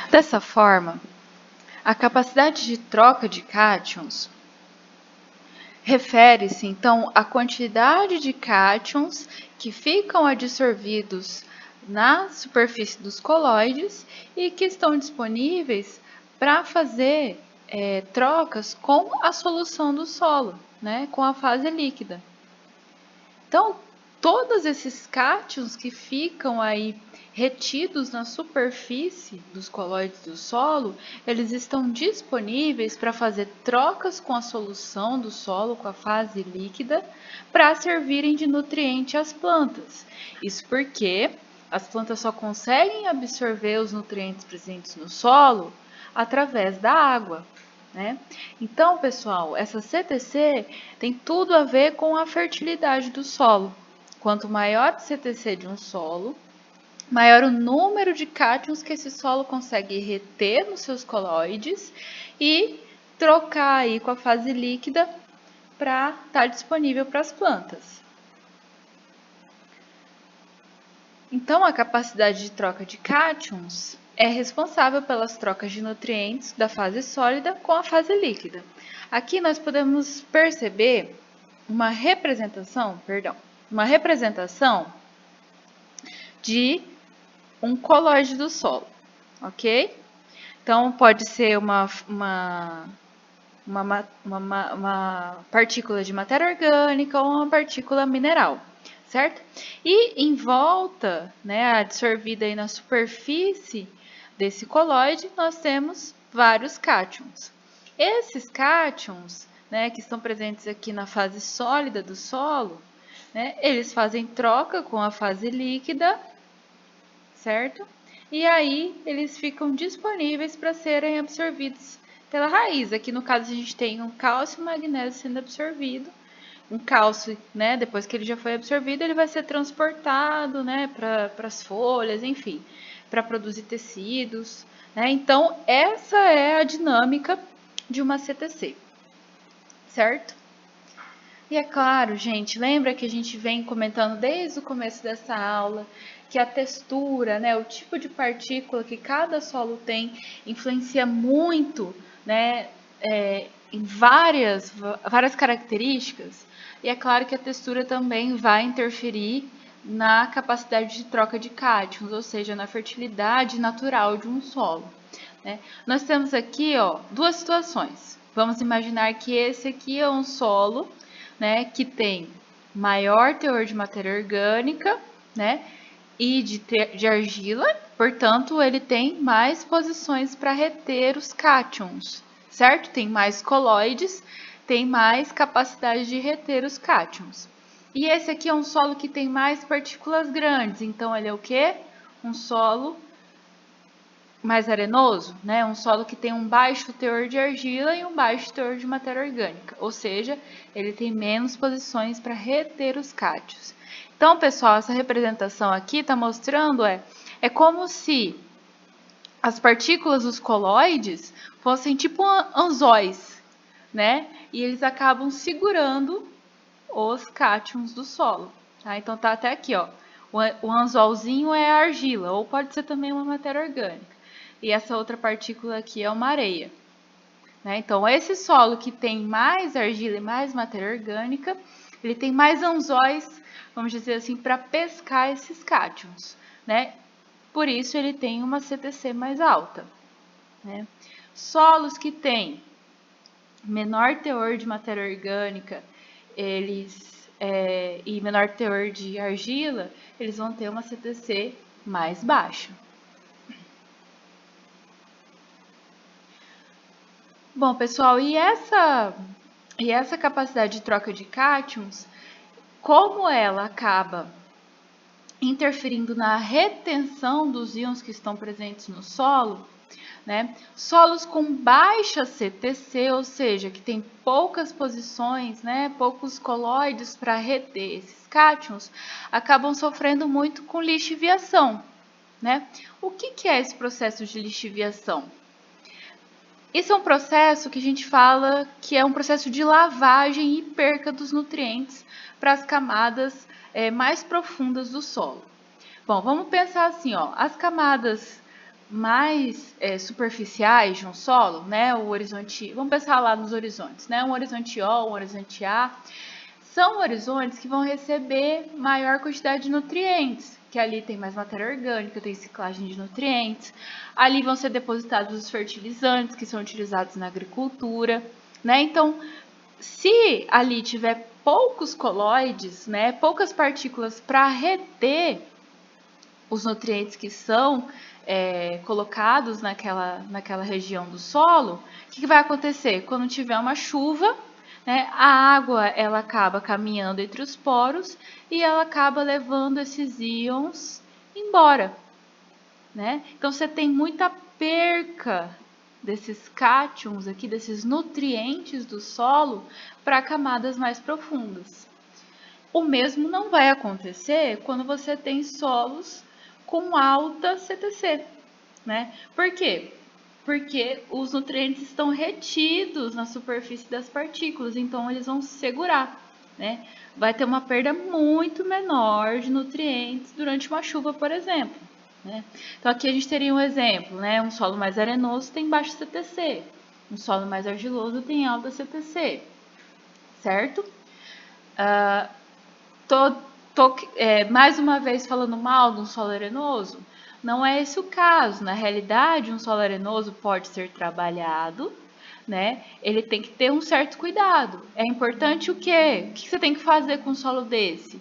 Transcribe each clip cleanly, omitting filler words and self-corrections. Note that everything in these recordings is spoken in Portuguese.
Dessa forma, a capacidade de troca de cátions refere-se, então, à quantidade de cátions que ficam adsorvidos na superfície dos coloides e que estão disponíveis para fazer trocas com a solução do solo, né, com a fase líquida. Então, todos esses cátions que ficam aí retidos na superfície dos coloides do solo, eles estão disponíveis para fazer trocas com a solução do solo, com a fase líquida, para servirem de nutriente às plantas. Isso porque as plantas só conseguem absorver os nutrientes presentes no solo através da água, né? Então, pessoal, essa CTC tem tudo a ver com a fertilidade do solo. Quanto maior o CTC de um solo, maior o número de cátions que esse solo consegue reter nos seus coloides e trocar aí com a fase líquida para estar disponível para as plantas. Então, a capacidade de troca de cátions é responsável pelas trocas de nutrientes da fase sólida com a fase líquida. Aqui nós podemos perceber uma representação de um colóide do solo, ok? Então, pode ser uma partícula de matéria orgânica ou uma partícula mineral, certo? E em volta, né, absorvida aí na superfície desse colóide, nós temos vários cátions. Esses cátions, né, que estão presentes aqui na fase sólida do solo, né, eles fazem troca com a fase líquida, certo? E aí eles ficam disponíveis para serem absorvidos pela raiz. Aqui no caso a gente tem um cálcio e magnésio sendo absorvido. Um cálcio, né, depois que ele já foi absorvido, ele vai ser transportado, né, para as folhas, enfim, para produzir tecidos, né? Então, essa é a dinâmica de uma CTC, certo? E é claro, gente, lembra que a gente vem comentando desde o começo dessa aula que a textura, né, o tipo de partícula que cada solo tem influencia muito, né, em várias características. E é claro que a textura também vai interferir na capacidade de troca de cátions, ou seja, na fertilidade natural de um solo, né? Nós temos aqui, ó, duas situações. Vamos imaginar que esse aqui é um solo, né, que tem maior teor de matéria orgânica, né, e de argila, portanto, ele tem mais posições para reter os cátions, certo? Tem mais coloides, tem mais capacidade de reter os cátions. E esse aqui é um solo que tem mais partículas grandes, então ele é o quê? Um solo mais arenoso, né? Um solo que tem um baixo teor de argila e um baixo teor de matéria orgânica, ou seja, ele tem menos posições para reter os cátions. Então, pessoal, essa representação aqui está mostrando é como se as partículas dos coloides fossem tipo anzóis, né? E eles acabam segurando os cátions do solo, tá? Então tá até aqui, ó. O anzolzinho é a argila, ou pode ser também uma matéria orgânica. E essa outra partícula aqui é uma areia, né? Então, esse solo que tem mais argila e mais matéria orgânica, ele tem mais anzóis, vamos dizer assim, para pescar esses cátions, né? Por isso, ele tem uma CTC mais alta, né? Solos que têm menor teor de matéria orgânica, e menor teor de argila, eles vão ter uma CTC mais baixa. Bom, pessoal, e essa capacidade de troca de cátions, como ela acaba interferindo na retenção dos íons que estão presentes no solo, né? Solos com baixa CTC, ou seja, que tem poucas posições, né, poucos coloides para reter esses cátions, acabam sofrendo muito com lixiviação, né? O que é esse processo de lixiviação? Esse é um processo que a gente fala que é um processo de lavagem e perca dos nutrientes para as camadas mais profundas do solo. Bom, vamos pensar assim, ó, as camadas mais superficiais de um solo, né? O horizonte, vamos pensar lá nos horizontes, né? Um horizonte O, um horizonte A, são horizontes que vão receber maior quantidade de nutrientes, que ali tem mais matéria orgânica, tem ciclagem de nutrientes, ali vão ser depositados os fertilizantes que são utilizados na agricultura, né? Então, se ali tiver poucos colóides, né, poucas partículas para reter os nutrientes que são colocados naquela região do solo, o que vai acontecer? Quando tiver uma chuva, né, a água ela acaba caminhando entre os poros e ela acaba levando esses íons embora, né? Então você tem muita perca desses cátions aqui, desses nutrientes do solo para camadas mais profundas. O mesmo não vai acontecer quando você tem solos com alta CTC, né? Por quê? Porque os nutrientes estão retidos na superfície das partículas, então eles vão segurar, né? Vai ter uma perda muito menor de nutrientes durante uma chuva, por exemplo, né? Então aqui a gente teria um exemplo, né? Um solo mais arenoso tem baixo CTC, um solo mais argiloso tem alta CTC, certo? Mais uma vez falando mal de um solo arenoso? Não é esse o caso. Na realidade, um solo arenoso pode ser trabalhado, né? Ele tem que ter um certo cuidado. É importante o quê? O que você tem que fazer com um solo desse?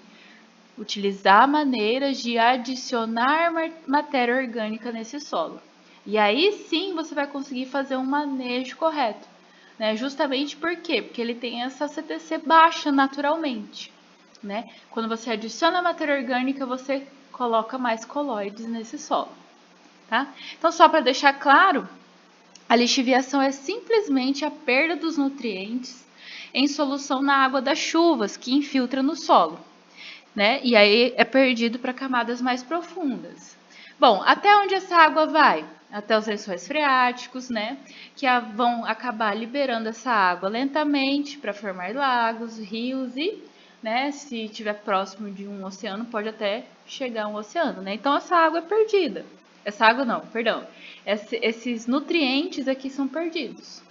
Utilizar maneiras de adicionar matéria orgânica nesse solo. E aí sim você vai conseguir fazer um manejo correto, né? Justamente por quê? Porque ele tem essa CTC baixa naturalmente, né? Quando você adiciona matéria orgânica, você coloca mais colóides nesse solo, tá? Então, só para deixar claro, a lixiviação é simplesmente a perda dos nutrientes em solução na água das chuvas que infiltra no solo, né? E aí é perdido para camadas mais profundas. Bom, até onde essa água vai? Até os lençóis freáticos, né? Que vão acabar liberando essa água lentamente para formar lagos, rios e, né? Se estiver próximo de um oceano, pode até chegar a um oceano, né? Então essa água é perdida. Essa água não, perdão. Esses nutrientes aqui são perdidos,